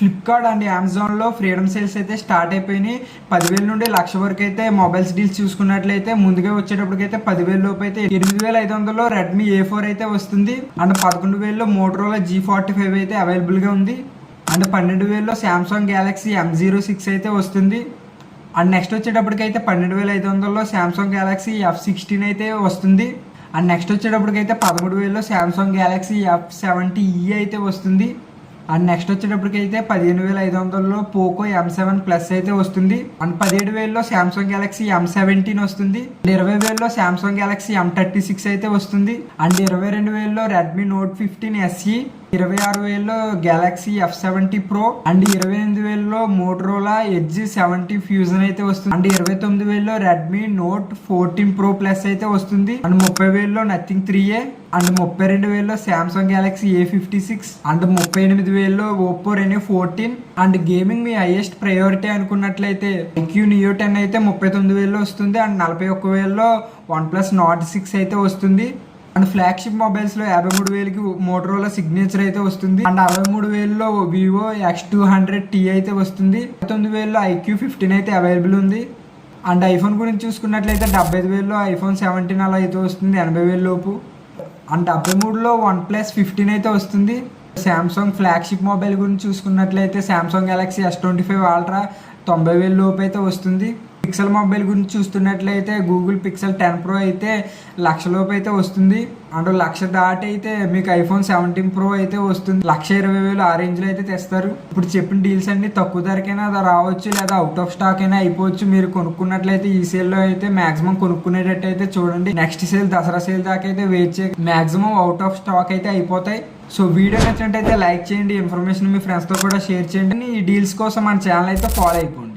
Flipkart and అమెజాన్లో freedom sales అయితే start అయిపోయినాయి. 10,000 నుండి 1,00,000 వరకు అయితే మొబైల్స్ డీల్స్ చూసుకున్నట్లయితే ముందుగా వచ్చేటప్పటికైతే 10,000 లోపు అయితే 8,500లో రెడ్మీ A4 అయితే వస్తుంది. అండ్ 11,000లో మోటరోలా G45 అయితే అవైలబుల్గా ఉంది. అండ్ 12,000లో సామ్సంగ్ గ్యాలక్సీ M06 అయితే వస్తుంది. అండ్ నెక్స్ట్ వచ్చేటప్పటికైతే 12,500లో సామ్సంగ్ గ్యాలక్సీ F16 అయితే వస్తుంది. అండ్ నెక్స్ట్ వచ్చేటప్పటికైతే 13,000లో సామ్సంగ్ గ్యాలక్సీ F70e అయితే వస్తుంది. అండ్ నెక్స్ట్ వచ్చేటప్పటికైతే 15,500లో పోకో M7 ప్లస్ అయితే వస్తుంది. అండ్ 17,000లో సామ్సంగ్ గ్యాలక్సీ M17 వస్తుంది. 20,000లో సామ్సంగ్ గ్యాలక్సీ M36 అయితే వస్తుంది. అండ్ 22,000లో రెడ్మీ నోట్ 15 SE, 26,000లో గ్యాలక్సీ F70 Pro, అండ్ 28,000లో మోటరోలా ఎడ్జ్ 70 ఫ్యూజన్ అయితే వస్తుంది. అండ్ 29,000లో రెడ్మీ నోట్ 14 Pro ప్లస్ అయితే వస్తుంది. అండ్ 30,000లో నథింగ్ 3A, అండ్ 32,000లో సామ్సంగ్ గ్యాలక్సీ A56, అండ్ 38,000లో ఓప్పో రెనో 14. అండ్ గేమింగ్ మీ హైయెస్ట్ ప్రయారిటీ అనుకున్నట్లయితే IQ Neo 10 అయితే 39,000లో వస్తుంది. అండ్ 41,000లో OnePlus Nord 6 అయితే వస్తుంది. అండ్ ఫ్లాగ్షిప్ మొబైల్స్ లో 53,000కి మోటరోలా సిగ్నేచర్ అయితే వస్తుంది. అండ్ 63,000లో వివో X200T అయితే వస్తుంది. 9,000లో IQ15 అయితే అవైలబుల్ ఉంది. అండ్ ఐఫోన్ గురించి చూసుకున్నట్లయితే 75,000లో iPhone 17 అలా అయితే వస్తుంది 80,000 లోపు. అండ్ 73లో OnePlus 15 అయితే వస్తుంది. సామ్సంగ్ ఫ్లాగ్షిప్ మొబైల్ గురించి చూసుకున్నట్లయితే సామ్సంగ్ గెలాక్సీ S25 అల్ట్రా 90,000 లోపు అయితే వస్తుంది. పిక్సెల్ మొబైల్ గురించి చూస్తున్నట్లయితే గూగుల్ పిక్సెల్ 10 Pro అయితే 1,00,000 లోపు అయితే వస్తుంది. అండ్ 1,00,000 దాటి అయితే మీకు ఐఫోన్ 17 Pro అయితే వస్తుంది. 1,20,000 ఆ రేంజ్లో అయితే తెస్తారు. ఇప్పుడు చెప్పిన డీల్స్ అన్ని తక్కువ ధరకైనా అది రావచ్చు, లేదా అవుట్ ఆఫ్ స్టాక్ అయినా అయిపోవచ్చు. మీరు కొనుక్కున్నట్లయితే ఈ సేల్లో అయితే మాక్సిమం కొనుక్కునేటట్టు అయితే చూడండి. నెక్స్ట్ సేల్ దసరా సేల్ దాకా అయితే వెయిట్ చేయండి. మాక్సిమం అవుట్ ఆఫ్ స్టాక్ అయితే అయిపోతాయి. సో వీడియో నచ్చినట్టయితే లైక్ చేయండి, ఇన్ఫర్మేషన్ మీ ఫ్రెండ్స్తో కూడా షేర్ చేయండి. ఈ డీల్స్ కోసం మన ఛానల్ అయితే ఫాలో అయిపోండి.